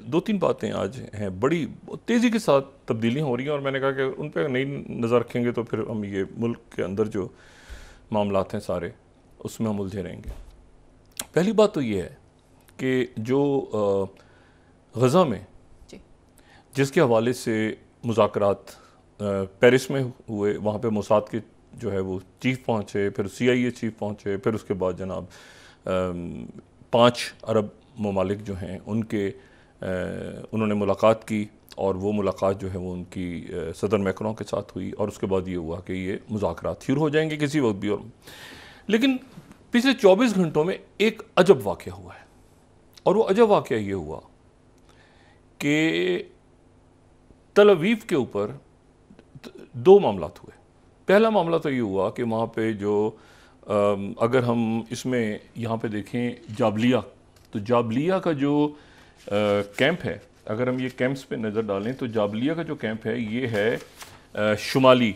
दो तीन बातें आज हैं, बड़ी तेज़ी के साथ तब्दीलियाँ हो रही हैं और मैंने कहा कि उन पर नहीं नज़र रखेंगे तो फिर हम ये मुल्क के अंदर जो मामलात हैं सारे, उसमें हम उलझे रहेंगे। पहली बात तो ये है कि जो गज़ा में जी। जिसके हवाले से मुज़ाकरात पेरिस में हुए, वहाँ पे मोसाद के जो है वो चीफ पहुँचे, फिर CIA चीफ पहुँचे, फिर उसके बाद जनाब 5 अरब ममालिक जो हैं उनके उन्होंने मुलाकात की और वो मुलाकात जो है वो उनकी सदर मैक्रों के साथ हुई और उसके बाद ये हुआ कि ये मुज़ाकरात शुरू हो जाएंगे किसी वक्त भी। और लेकिन पिछले 24 घंटों में एक अजब वाक़या हुआ है और वो अजब वाक़या ये हुआ कि तल अवीव के ऊपर दो मामलात हुए। पहला मामला तो ये हुआ कि वहाँ पे जो अगर हम इसमें यहाँ पे देखें जाबलिया, तो जाबलिया का जो कैंप है, अगर हम ये कैंप्स पे नज़र डालें तो जाबलिया का जो कैंप है ये है शुमाली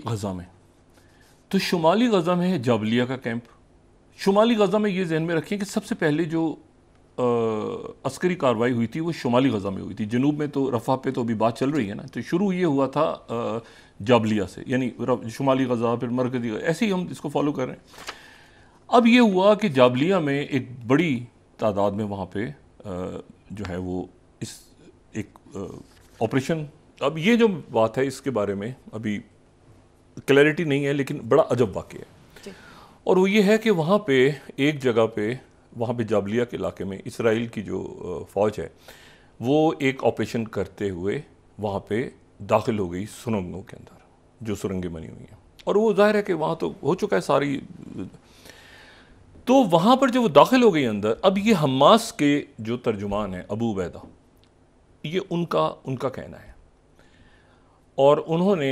गज़ा में। तो शुमाली गज़ा में है जाबलिया का कैंप। शुमाली गज़ा में ये जहन में रखिए कि सबसे पहले जो अस्करी कार्रवाई हुई थी वो शुमाली गज़ा में हुई थी। जनूब में तो रफ़ा पे तो अभी बात चल रही है ना, तो शुरू ये हुआ था जाबलिया से, यानी शुमाली गज़ा फिर मरकज़ी, ऐसे ही हम इसको फॉलो कर रहे हैं। अब ये हुआ कि जाबलिया में एक बड़ी तादाद में वहाँ पे जो है वो इस एक ऑपरेशन, अब ये जो बात है इसके बारे में अभी क्लैरिटी नहीं है लेकिन बड़ा अजब वाक़या है। और वो ये है कि वहाँ पे एक जगह पे, वहाँ पे जाबलिया के इलाके में इसराइल की जो फ़ौज है वो एक ऑपरेशन करते हुए वहाँ पे दाखिल हो गई सुरंगों के अंदर, जो सुरंगें बनी हुई हैं, और वो जाहिर है कि वहाँ तो हो चुका है सारी। तो वहाँ पर जब वो दाखिल हो गई अंदर, अब ये हमास के जो तर्जुमान हैं अबू उबैदा, ये उनका कहना है और उन्होंने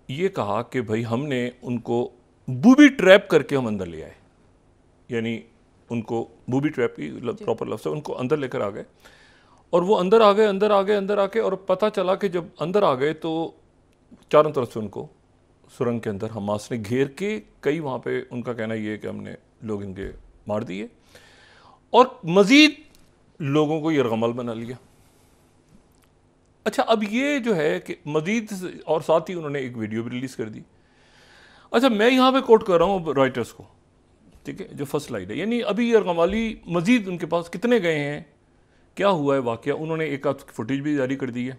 ये कहा कि भाई हमने उनको बूबी ट्रैप करके हम अंदर ले आए, यानी उनको बूबी ट्रैप की प्रॉपर लफ्ज़ है, उनको अंदर लेकर आ गए और वो अंदर आ गए अंदर आके और पता चला कि जब अंदर आ गए तो चारों तरफ से उनको सुरंग के अंदर हमास ने घेर के, कई वहाँ पे उनका कहना ये है कि हमने लोग इनके मार दिए और मज़ीद लोगों को यरगमल बना लिया। अच्छा, अब ये जो है कि मज़ीद, और साथ ही उन्होंने एक वीडियो भी रिलीज़ कर दी। अच्छा, मैं यहाँ पे कोट कर रहा हूँ रॉयटर्स को, ठीक है, जो फर्स्ट स्लाइड है, यानी अभी यरगमाली मज़ीद उनके पास कितने गए हैं, क्या हुआ है वाक़या, उन्होंने एक आध फुटेज भी जारी कर दी है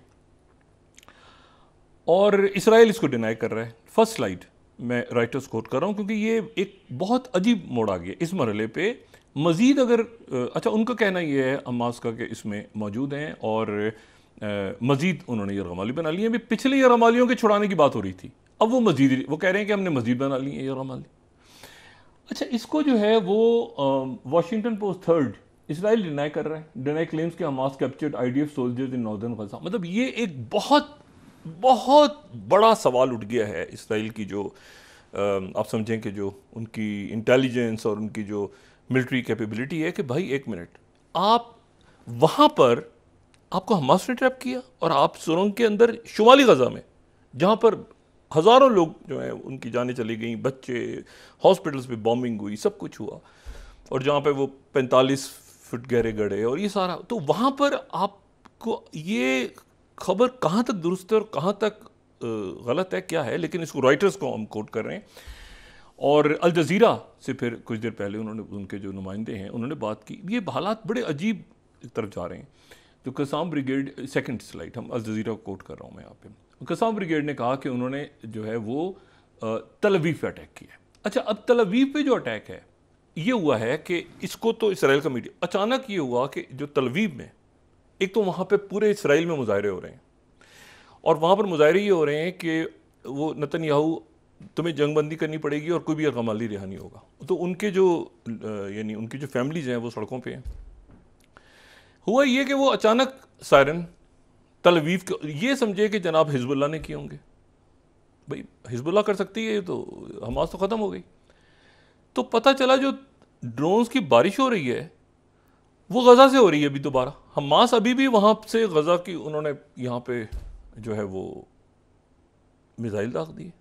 और इसराइल इसको डिनाई कर रहा है। फर्स्ट स्लाइड मैं राइटर्स कोट कर रहा हूँ क्योंकि ये एक बहुत अजीब मोड़ आ गया इस मरहले पे। मज़ीद अगर अच्छा, उनका कहना ये है हमास का कि इसमें मौजूद हैं और मज़ीद उन्होंने यरगमाली बना ली है। अभी पिछले यरगमालियों के छुड़ाने की बात हो रही थी, अब वो मज़ीद वो कह रहे हैं कि हमने मज़ीद बना ली है यरगमाली। अच्छा, इसको जो है वो Washington Post third, Israel deny कर रहा है, डिनाई क्लेम्स कि Hamas captured IDF soldiers in northern Gaza. मतलब ये एक बहुत बहुत बड़ा सवाल उठ गया है इसराइल की जो आप समझें कि जो उनकी इंटेलिजेंस और उनकी जो मिलिट्री कैपेबिलिटी है कि भाई एक मिनट, आप वहाँ पर आपको हमास ने ट्रैप किया और आप सुरंग के अंदर शुमाली गजा में जहाँ पर हज़ारों लोग जो हैं उनकी जानें चली गई, बच्चे, हॉस्पिटल्स पे बॉम्बिंग हुई, सब कुछ हुआ, और जहाँ पे वो 45 फुट गहरे गड्ढे और ये सारा, तो वहाँ पर आपको ये खबर कहाँ तक दुरुस्त है और कहाँ तक गलत है, क्या है, लेकिन इसको रॉयटर्स को हम कोट कर रहे हैं। और अल जज़ीरा से फिर कुछ देर पहले उन्होंने, उनके जो नुमाइंदे हैं उन्होंने बात की। ये हालात बड़े अजीब तरफ जा रहे हैं। तो कसाम ब्रिगेड, सेकंड स्लाइड, हम अल जज़ीरा को कोट कर रहा हूँ मैं यहाँ पे। कसाम ब्रिगेड ने कहा कि उन्होंने जो है वो तल अवीव पे अटैक किया। अच्छा, अब तल अवीव पे जो अटैक है ये हुआ है कि इसको तो इसराइल का मीडिया, अचानक ये हुआ कि जो तल अवीव में, एक तो वहाँ पे पूरे इसराइल में मुजाहरे हो रहे हैं और वहाँ पर मुजाहरे ये हो रहे हैं कि वो नेतन्याहू, तुम्हें जंगबंदी करनी पड़ेगी और कोई भी यरगमाली रिहा नहीं होगा। तो उनके जो यानी उनकी जो फैमिलीज हैं वो सड़कों पे हैं। हुआ ये कि वो अचानक सायरन तल अवीव के, ये समझे कि जनाब हिजबुल्लाह ने किए होंगे, भाई हिजबुल्लाह कर सकती है, तो हमास तो ख़त्म हो गई। तो पता चला जो ड्रोन्स की बारिश हो रही है वो गज़ा से हो रही है अभी दोबारा। हमास अभी भी वहाँ से गज़ा की उन्होंने यहाँ पे जो है वो मिसाइल दाग दिए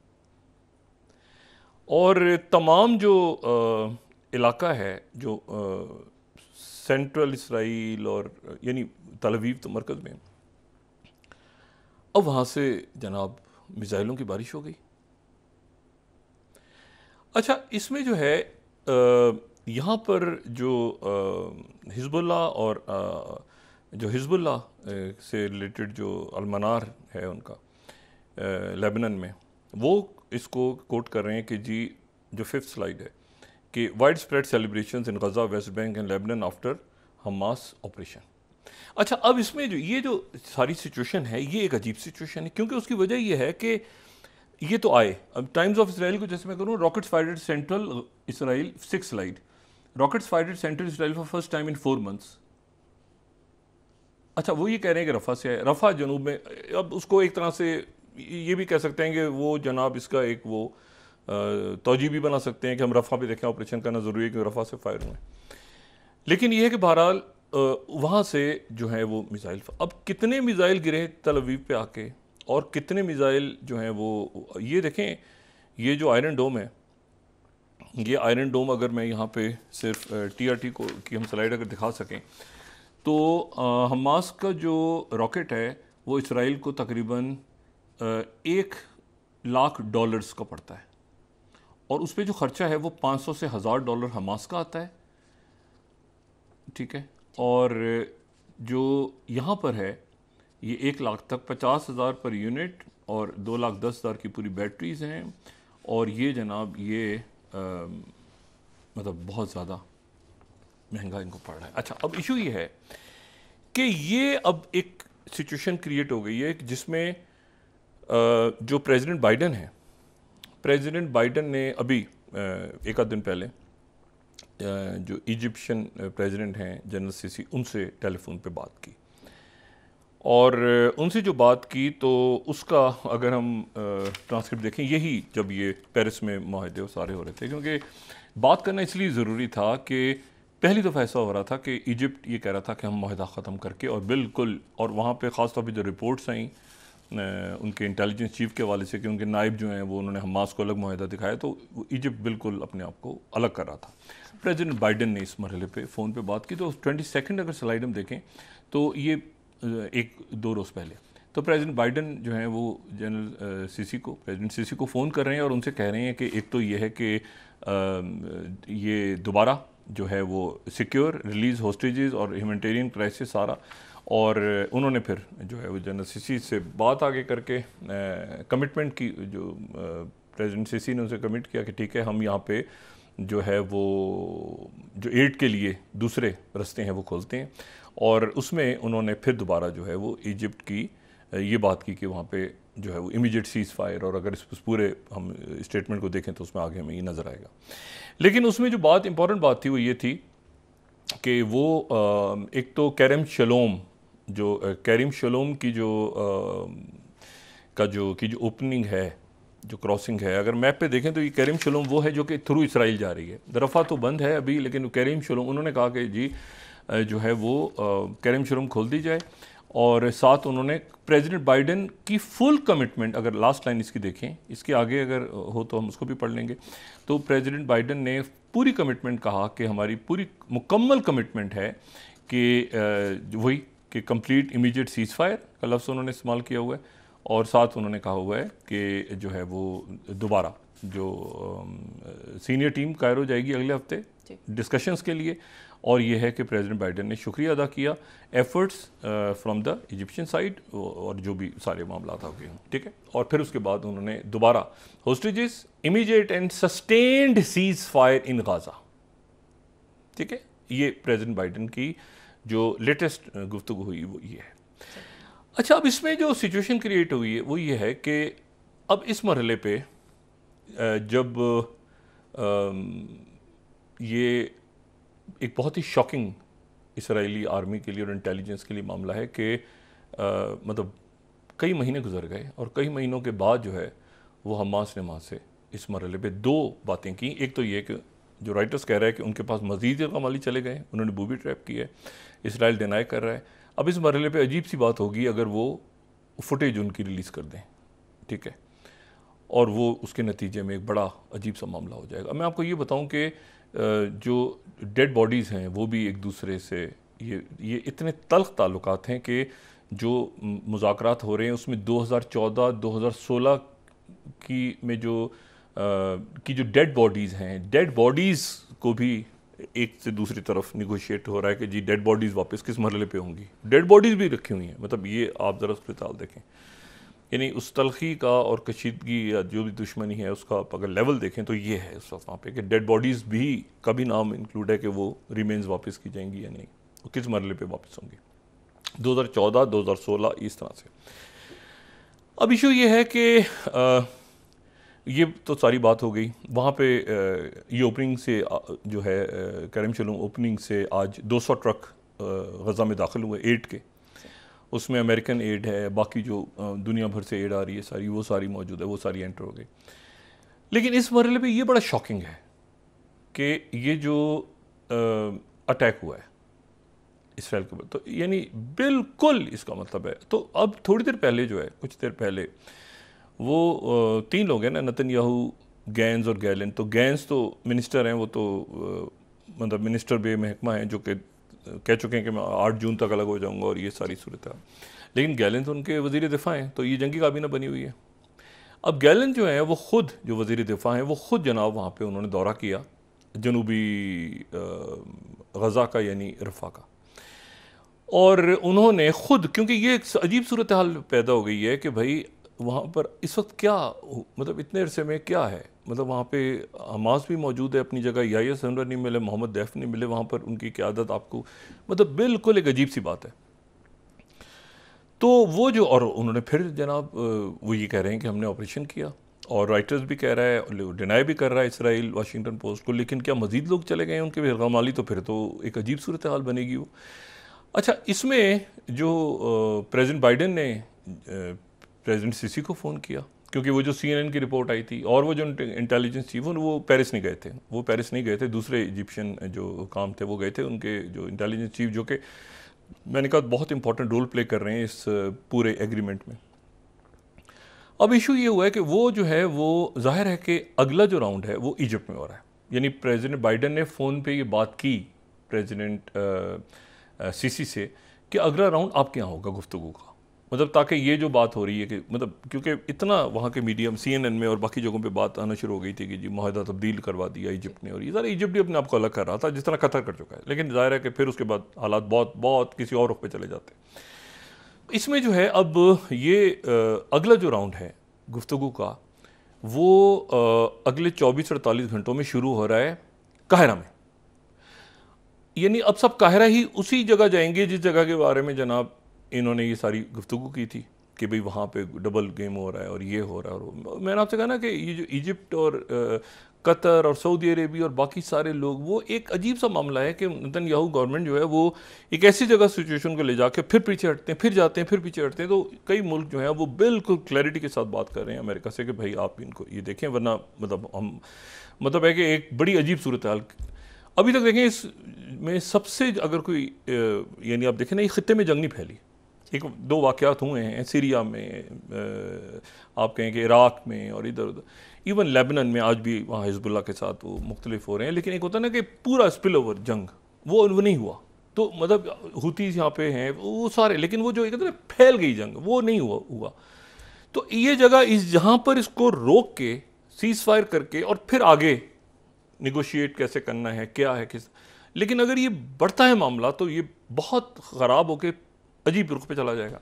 और तमाम जो इलाका है, जो सेंट्रल इसराइल और यानी तल अवीव तो मरकज़ में। अब वहाँ से जनाब मिसाइलों की बारिश हो गई। अच्छा, इसमें जो है यहाँ पर जो हिज़्बुल्लाह और जो हिज़्बुल्लाह से रिलेटेड जो अलमनार है उनका लेबनान में, वो इसको कोट कर रहे हैं कि जी जो 5th स्लाइड है कि wide spread celebrations in Gaza, West Bank and Lebanon after Hamas operation. अच्छा, अब इसमें जो सारी सिचुएशन है, ये एक अजीब सिचुएशन है, क्योंकि उसकी वजह ये है कि ये तो आए, अब टाइम्स ऑफ इसराइल को जैसे मैं करूँ, rockets fired central Israel, 6th slide, rockets fired central Israel for first time in 4 months. अच्छा, वो ये कह रहे हैं कि रफ़ा से है, रफ़ा जनूब में। अब उसको एक तरह से ये भी कह सकते हैं कि वो जनाब इसका एक वो तौजी भी बना सकते हैं कि हम रफ़ा पे देखें, ऑपरेशन करना ज़रूरी है कि रफ़ा से फायर हुए। लेकिन ये है कि बहरहाल वहाँ से जो है वो मिसाइल, अब कितने मिसाइल गिरे तल अवीव पे आके, और कितने मिसाइल जो हैं वो, ये देखें, ये जो आयरन डोम है, ये आयरन डोम अगर मैं यहाँ पे सिर्फ TRT को की हम स्लाइड अगर दिखा सकें, तो हमास का जो रॉकेट है वो इसराइल को तकरीबन $1,00,000 का पड़ता है, और उस पर जो ख़र्चा है वो $500 से $1,000 हमास का आता है, ठीक है। और जो यहाँ पर है ये 1 लाख तक 50,000 पर यूनिट और 2,10,000 की पूरी बैटरीज हैं, और ये जनाब ये मतलब बहुत ज़्यादा महंगा इनको पड़ रहा है। अच्छा, अब इशू ये है कि ये अब एक सिचुएशन क्रिएट हो गई है जिसमें जो प्रेसिडेंट बाइडन है, प्रेसिडेंट बाइडन ने अभी एक आध दिन पहले जो इजिप्शियन प्रेसिडेंट हैं जनरल सीसी, उनसे टेलीफोन पे बात की, और उनसे जो बात की तो उसका अगर हम ट्रांसक्रिप्ट देखें, यही जब ये पेरिस में माहदे सारे हो रहे थे, क्योंकि बात करना इसलिए ज़रूरी था कि पहली दफ़ा ऐसा हो रहा था कि इजिप्ट ये कह रहा था कि हम माहदा ख़त्म करके, और बिल्कुल, और वहाँ पे ख़ास तौर पे जो रिपोर्ट्स आई उनके इंटेलिजेंस चीफ के हवाले से कि उनके नायब जो हैं वो उन्होंने हमास को अलग माहदा दिखाया, तो इजिप्ट बिल्कुल अपने आप को अलग कर रहा था। प्रेसिडेंट बाइडन ने इस मरहले पे फ़ोन पे बात की, तो 22 अगर स्लाइड हम देखें तो ये 1-2 रोज़ पहले, तो प्रेसिडेंट बाइडन जो हैं वो जनरल प्रेसिडेंट सीसी को फ़ोन कर रहे हैं और उनसे कह रहे हैं कि एक तो ये है कि ये दोबारा जो है वो सिक्योर रिलीज़ होस्टेजेस और ह्यूमैनिटेरियन क्राइसिस सारा, और उन्होंने फिर जो है वो जनरल सीसी से बात आगे करके कमिटमेंट की, जो प्रेसिडेंट सीसी ने उनसे कमिट किया कि ठीक है, हम यहाँ पे जो है वो जो एड के लिए दूसरे रास्ते हैं वो खोलते हैं, और उसमें उन्होंने फिर दोबारा जो है वो इजिप्ट की ये बात की कि वहाँ पे जो है वो इमीडिएट सीज़ फायर, और अगर इस पूरे हम स्टेटमेंट को देखें तो उसमें आगे हमें ये नज़र आएगा। लेकिन उसमें जो बात इंपॉर्टेंट बात थी वो ये थी कि वो एक तो कैरम शलोम की जो ओपनिंग है, जो क्रॉसिंग है, अगर मैप पे देखें तो ये कैरम शलोम वो है जो कि थ्रू इसराइल जा रही है। रफ़ा तो बंद है अभी, लेकिन कैरम शलोम उन्होंने कहा कि जी जो है वो कैरम शलोम खोल दी जाए, और साथ उन्होंने प्रेसिडेंट बाइडन की फुल कमिटमेंट, अगर लास्ट लाइन इसकी देखें, इसके आगे अगर हो तो हम उसको भी पढ़ लेंगे, तो प्रेसिडेंट बाइडन ने पूरी कमिटमेंट कहा कि हमारी पूरी मुकम्मल कमिटमेंट है कि वही कि कंप्लीट इमीडिएट सीज़ फायर का लफ्ज़ उन्होंने इस्तेमाल किया हुआ है, और साथ उन्होंने कहा हुआ है कि जो है वो दोबारा जो सीनियर टीम कायरो जाएगी अगले हफ्ते डिस्कशंस के लिए, और ये है कि प्रेसिडेंट बाइडन ने शुक्रिया अदा किया efforts from the Egyptian side, और जो भी सारे मामला हो गए, ठीक है। और फिर उसके बाद उन्होंने दोबारा hostages, immediate and sustained cease fire in Gaza, ठीक है। ये प्रेसिडेंट बाइडन की जो लेटेस्ट गुफ्तगू हुई वो ये है। अच्छा, अब इसमें जो सिचुएशन क्रिएट हुई है वो ये है कि अब इस मरहले पे जब ये एक बहुत ही शॉकिंग इसराइली आर्मी के लिए और इंटेलिजेंस के लिए मामला है कि मतलब कई महीने गुजर गए, और कई महीनों के बाद जो है वो हमास ने वहाँ से इस मरहले पे 2 बातें की। एक तो ये कि जो राइटर्स कह रहे हैं कि उनके पास मज़ीद कमाली चले गए, उन्होंने बूबी ट्रैप की है, इसराइल डिनाई कर रहा है। अब इस मरहले पे अजीब सी बात होगी अगर वो फुटेज उनकी रिलीज़ कर दें, ठीक है, और वो उसके नतीजे में एक बड़ा अजीब सा मामला हो जाएगा। मैं आपको ये बताऊं कि जो डेड बॉडीज़ हैं वो भी एक दूसरे से, ये इतने तल्ख ताल्लुकात हैं कि जो मुज़ाकरात हो रहे हैं उसमें 2014-2016 की में जो डेड बॉडीज़ हैं, डेड बॉडीज़ को भी एक से दूसरी तरफ निगोशिएट हो रहा है कि जी डेड बॉडीज़ वापस किस मरहले पे होंगी। डेड बॉडीज़ भी रखी हुई हैं, मतलब ये आप ज़रा अस्पताल देखें, यानी उस तलखी का और कशीदगी या जो भी दुश्मनी है उसका आप अगर लेवल देखें तो ये है उस वक्त वहाँ पे कि डेड बॉडीज़ भी का भी नाम इंक्लूड है कि वो रिमेन्स वापस की जाएंगी या नहीं, वो किस मरहले पे वापस होंगी। 2014-2016 इस तरह से। अब इशू ये है कि ये तो सारी बात हो गई वहाँ पे। ये ओपनिंग से जो है करम शलूम ओपनिंग से आज 200 ट्रक गज़ा में दाखिल हुए एड के, उसमें अमेरिकन एड है, बाकी जो दुनिया भर से एड आ रही है सारी, वो सारी मौजूद है, वो सारी एंटर हो गई। लेकिन इस मरहले पे ये बड़ा शॉकिंग है कि ये जो अटैक हुआ है इसराइल के ऊपर, तो यानी बिल्कुल इसका मतलब है, तो अब थोड़ी देर पहले जो है, कुछ देर पहले वो 3 लोग हैं ना, नेतन्याहू, गैंस और गैलन। तो गैंस तो मिनिस्टर हैं, वो तो मतलब मिनिस्टर बे महकमा हैं जो कि कह चुके हैं कि मैं 8 जून तक अलग हो जाऊंगा और ये सारी सूरत है। लेकिन गैलन तो उनके वज़ीर दिफ़ा हैं, तो ये जंगी काबीना बनी हुई है। अब गैलन जो है वो ख़ुद, जो वज़ीर दिफ़ा हैं, वो ख़ुद जनाब वहाँ पे उन्होंने दौरा किया जनूबी गज़ा का, यानी रफ़ा का, और उन्होंने ख़ुद, क्योंकि ये एक अजीब सूरत हाल पैदा हो गई है कि भाई वहाँ पर इस वक्त क्या, मतलब इतने अरसे में क्या है, मतलब वहाँ पे हमास भी मौजूद है अपनी जगह, याहिया सिंवार नहीं मिले, मोहम्मद दैफ नहीं मिले वहाँ पर, उनकी क़यादत आपको, मतलब बिल्कुल एक अजीब सी बात है। तो वो जो, और उन्होंने फिर जनाब वो ये कह रहे हैं कि हमने ऑपरेशन किया, और राइटर्स भी कह रहा है, डिनाई भी कर रहा है इसराइल वाशिंगटन पोस्ट को, लेकिन क्या मज़ीद लोग चले गए हैं उनके बेगमाली, तो फिर तो एक अजीब सूरत हाल बनेगी वो। अच्छा, इसमें जो प्रेसिडेंट बाइडन ने प्रेसिडेंट सीसी को फ़ोन किया, क्योंकि वो जो CNN की रिपोर्ट आई थी, और वो जो इंटेलिजेंस चीफ वो पेरिस नहीं गए थे, वो पेरिस नहीं गए थे, दूसरे इजिप्शियन जो काम थे वो गए थे, उनके जो इंटेलिजेंस चीफ, जो कि मैंने कहा बहुत इंपॉर्टेंट रोल प्ले कर रहे हैं इस पूरे एग्रीमेंट में। अब इशू ये हुआ है कि वो जो है वो जाहिर है कि अगला जो राउंड है वो इजिप्ट में हो रहा है, यानी प्रेसिडेंट बाइडन ने फ़ोन पे ये बात की प्रेसिडेंट सीसी से कि अगला राउंड आपके यहाँ होगा गुफ्तगू का, मतलब ताकि ये जो बात हो रही है कि, मतलब क्योंकि इतना वहाँ के मीडियम CNN में और बाकी जगहों पे बात आना शुरू हो गई थी कि जी माहिदा तब्दील करवा दिया इजिप्ट ने, और ये सारा इजिप्ट भी अपने आप को अलग कर रहा था जिस तरह कतर कर चुका है, लेकिन जाहिर है कि फिर उसके बाद हालात बहुत बहुत किसी और रुख पे चले जाते हैं। इसमें जो है अब ये अगला जो राउंड है गुफ्तगू का, वो अगले 24-48 घंटों में शुरू हो रहा है काहिरा में, यानी अब सब काहिरा ही उसी जगह जाएंगे जिस जगह के बारे में जनाब इन्होंने ये सारी गुफ्तगू की थी कि भाई वहाँ पे डबल गेम हो रहा है और ये हो रहा है। और मैंने आपसे कहा ना कि ये जो इजिप्ट और कतर और सऊदी अरेबिया और बाकी सारे लोग, वो एक अजीब सा मामला है कि नेतन्याहू गवर्नमेंट जो है वो एक ऐसी जगह सिचुएशन को ले जाके फिर पीछे हटते हैं, फिर जाते हैं, फिर पीछे हटते हैं। तो कई मुल्क जो है वो बिल्कुल क्लैरिटी के साथ बात कर रहे हैं अमेरिका से कि भाई आप इनको ये देखें, वरना मतलब हम, मतलब है कि एक बड़ी अजीब सूरत हाल अभी तक देखें। इसमें सबसे अगर कोई यानी आप देखें ना, ये खित्ते में जंग नहीं फैली, एक 2 वाक़यात हुए हैं सीरिया में, आप कहें कि इराक़ में, और इधर उधर, इवन लेबनान में आज भी वहाँ हिज़्बुल्लाह के साथ वो मुख्तलिफ हो रहे हैं, लेकिन एक होता है ना कि पूरा स्पिल ओवर जंग, वो नहीं हुआ। तो मतलब हुतीज़ यहाँ पे हैं वो सारे, लेकिन वो जो एक ना फैल गई जंग, वो नहीं हुआ। तो ये जगह इस जहाँ पर इसको रोक के सीज़ फायर करके और फिर आगे निगोशिएट कैसे करना है, क्या है किस, लेकिन अगर ये बढ़ता है मामला तो ये बहुत ख़राब होकर अजीब रुख पे चला जाएगा।